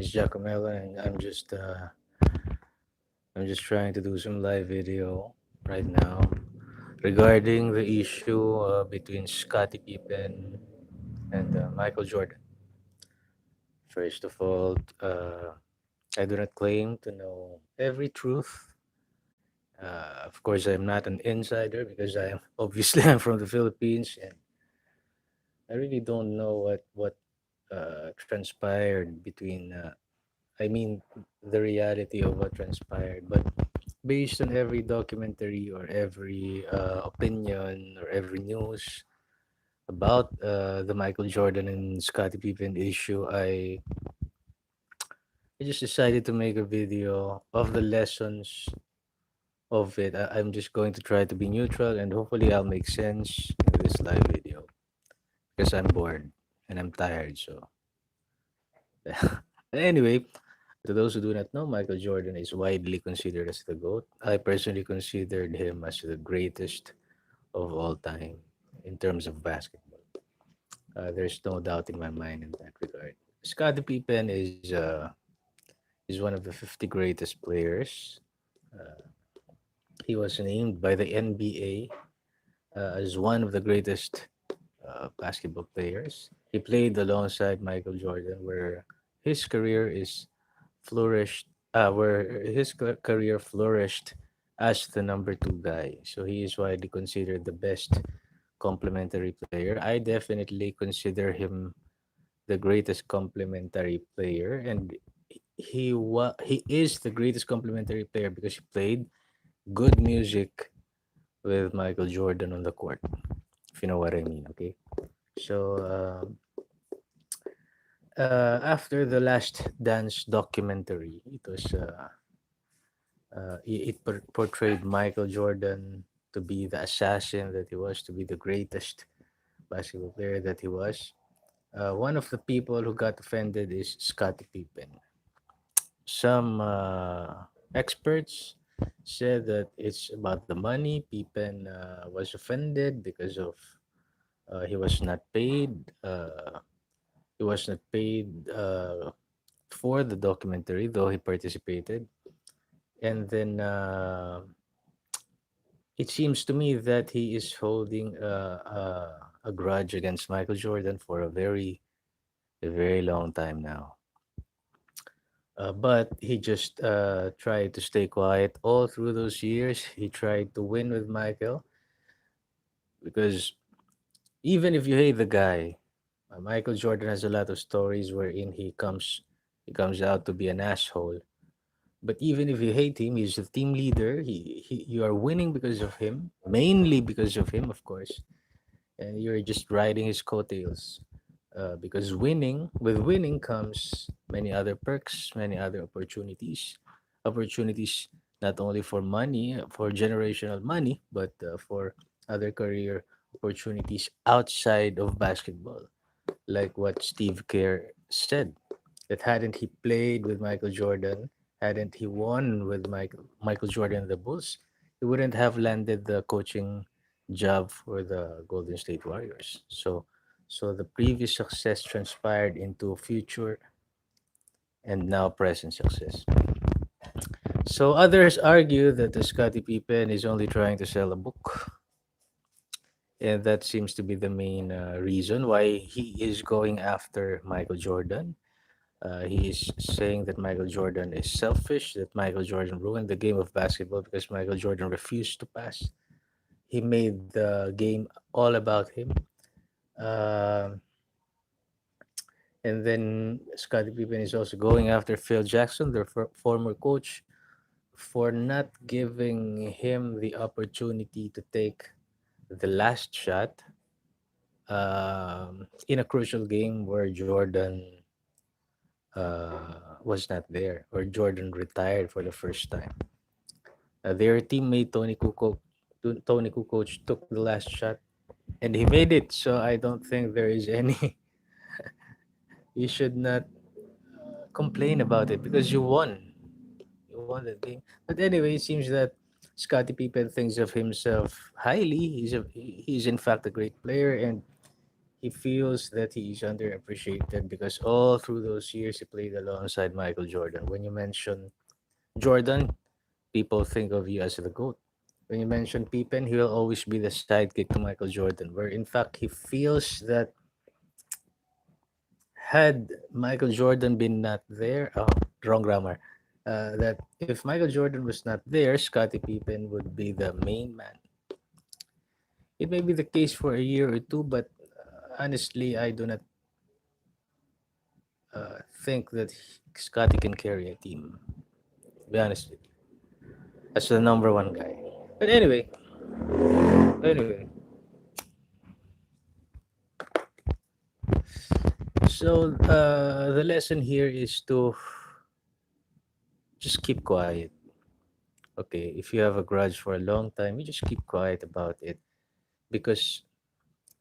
is Giacomello, and I'm just trying to do some live video right now regarding the issue between Scottie Pippen and Michael Jordan. First of all, I do not claim to know every truth. Of course, I'm not an insider because I am obviously I'm from the Philippines, and I really don't know what transpired between. I mean, the reality of what transpired, but based on every documentary or every opinion or every news about the Michael Jordan and Scottie Pippen issue, I just decided to make a video of the lessons of it. I'm just going to try to be neutral and hopefully I'll make sense in this live video because I'm bored and I'm tired. So, anyway, to those who do not know, Michael Jordan is widely considered as the GOAT. I personally considered him as the greatest of all time in terms of basketball. There's no doubt in my mind in that regard. Scottie Pippen is one of the 50 greatest players. Uh, he was named by the NBA as one of the greatest basketball players. He played alongside Michael Jordan, where his career is flourished, where his career flourished as the number two guy. So he is widely considered the best complementary player. I definitely consider him the greatest complementary player, and he is the greatest complementary player because he played good music with Michael Jordan on the court. If you know what I mean, okay. So after the Last Dance documentary, it portrayed Michael Jordan to be the assassin that he was, to be the greatest basketball player that he was. One of the people who got offended is Scottie Pippen. Some experts said that it's about the money. Pippen was offended because of he was not paid. He was not paid for the documentary, though he participated. And then it seems to me that he is holding a grudge against Michael Jordan for a very long time now. But he just tried to stay quiet all through those years. He tried to win with Michael because even if you hate the guy, Michael Jordan has a lot of stories wherein he comes out to be an asshole. But even if you hate him, he's a team leader. You are winning because of him, mainly because of him, of course, and you're just riding his coattails. Because winning comes many other perks, many other opportunities not only for money, for generational money, but for other career opportunities outside of basketball, like what Steve Kerr said. That hadn't he played with Michael Jordan, hadn't he won with Michael Jordan and the Bulls, he wouldn't have landed the coaching job for the Golden State Warriors. So the previous success transpired into future and now present success. So others argue that the Scottie Pippen is only trying to sell a book, and that seems to be the main reason why he is going after Michael Jordan. He is saying that Michael Jordan is selfish, that Michael Jordan ruined the game of basketball because Michael Jordan refused to pass. He made the game all about him. Um and then Scottie Pippen is also going after Phil Jackson, their former coach, for not giving him the opportunity to take the last shot in a crucial game where Jordan was not there, or Jordan retired for the first time. Their teammate Tony Kukoc took the last shot and he made it. So I don't think there is any. You should not complain about it because you won. You won the game. But anyway, it seems that Scottie Pippen thinks of himself highly. He's in fact a great player, and he feels that he is underappreciated because all through those years he played alongside Michael Jordan. When you mention Jordan, people think of you as the GOAT. When you mention Pippen, he will always be the sidekick to Michael Jordan, where in fact he feels that had Michael Jordan been not there, oh, wrong grammar. That if Michael Jordan was not there, Scottie Pippen would be the main man. It may be the case for a year or two, but honestly, I do not think that Scottie can carry a team. To be honest with you, as the number one guy. But anyway, so the lesson here is to just keep quiet. Okay, if you have a grudge for a long time, you just keep quiet about it because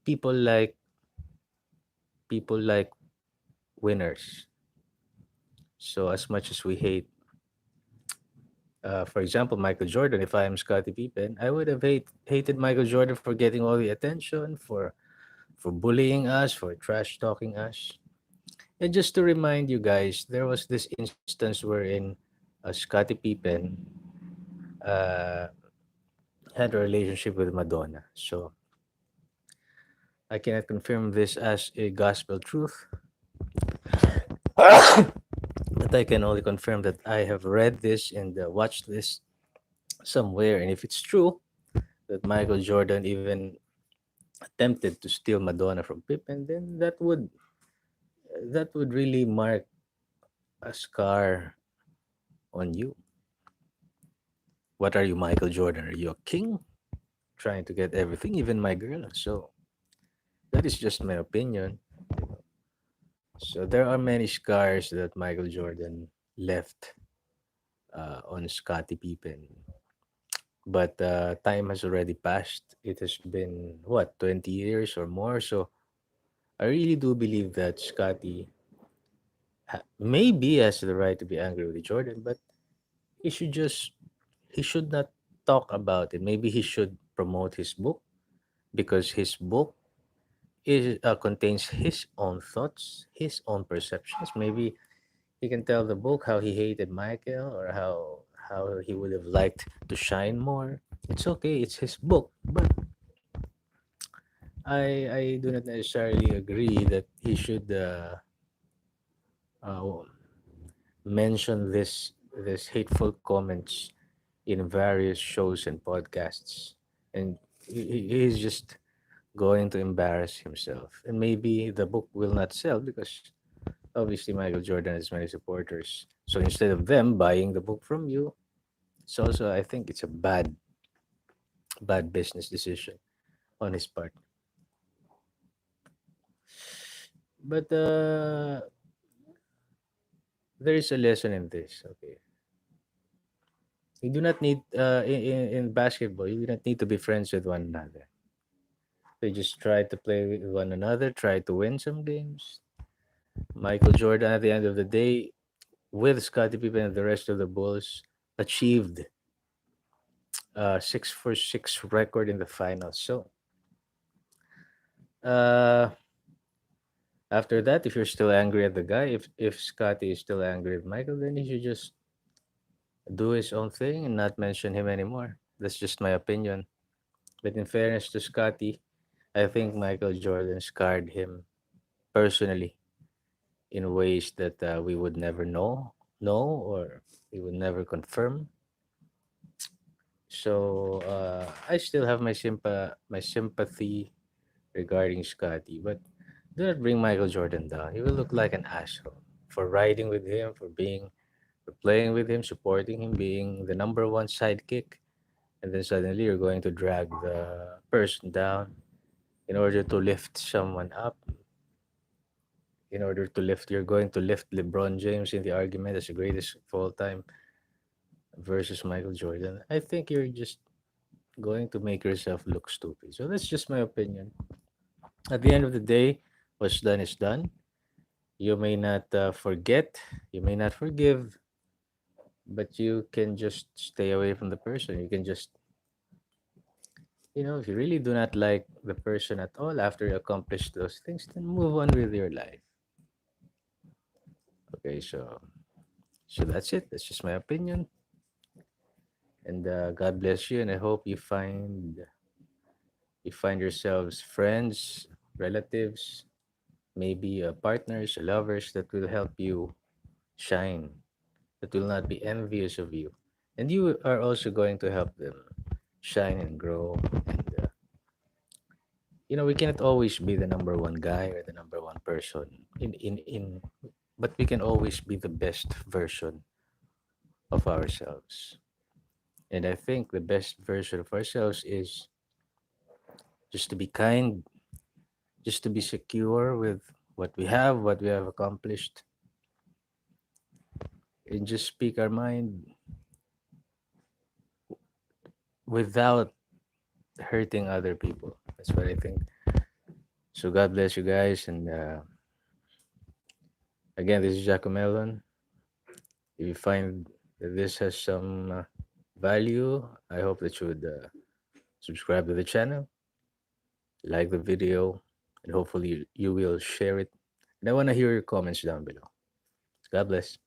people like people like winners. So as much as we hate, for example, Michael Jordan, if I am Scottie Pippen, I would have hated Michael Jordan for getting all the attention, for bullying us, for trash talking us. And just to remind you guys, there was this instance wherein Scottie Pippen uh, had a relationship with Madonna. So I cannot confirm this as a gospel truth, but I can only confirm that I have read this and watched this somewhere. And if it's true that Michael Jordan even attempted to steal Madonna from Pippen, then that would really mark a scar on you. What are you, Michael Jordan? Are you a king trying to get everything, even my girl? So that is just my opinion. So there are many scars that Michael Jordan left on Scottie Pippen. But time has already passed. It has been, what, 20 years or more. So I really do believe that Scottie maybe has the right to be angry with Jordan, but he should just, he should not talk about it. Maybe he should promote his book because his book contains his own thoughts, his own perceptions. Maybe he can tell the book how he hated Michael or how he would have liked to shine more. It's okay. It's his book, but I do not necessarily agree that he should uh, mention this hateful comments in various shows and podcasts, and he's just going to embarrass himself. And maybe the book will not sell because obviously Michael Jordan has many supporters. So instead of them buying the book from you, it's also, I think it's a bad business decision on his part. But there is a lesson in this. Okay, you do not need in basketball. You do not need to be friends with one another. They just try to play with one another, try to win some games. Michael Jordan, at the end of the day, with Scottie Pippen and the rest of the Bulls, achieved 6-for-6 record in the finals. So uh, after that, if you're still angry at the guy, if Scottie is still angry at Michael, then he should just do his own thing and not mention him anymore. That's just my opinion. But in fairness to Scottie, I think Michael Jordan scarred him personally in ways that we would never know, or we would never confirm. So I still have my sympathy regarding Scotty, but do not bring Michael Jordan down. He will look like an asshole for riding with him, for playing with him, supporting him, being the number one sidekick, and then suddenly you're going to drag the person down in order to lift someone up. In order to lift, you're going to lift LeBron James in the argument as the greatest of all time versus Michael Jordan. I think you're just going to make yourself look stupid. So that's just my opinion. At the end of the day, what's done is done. You may not forget, you may not forgive, but you can just stay away from the person. If you really do not like the person at all after you accomplish those things, then move on with your life. Okay, so that's it. That's just my opinion. And God bless you. And I hope you find yourselves friends, relatives, maybe partners, lovers that will help you shine, that will not be envious of you, and you are also going to help them shine and grow. And we cannot always be the number one guy or the number one person in but we can always be the best version of ourselves. And I think the best version of ourselves is just to be kind, just to be secure with what we have accomplished, and just speak our mind without hurting other people. That's what I think. So God bless you guys. And again, this is Jacomelon. If you find that this has some value, I hope that you would subscribe to the channel, like the video, and hopefully you will share it. And I want to hear your comments down below. God bless.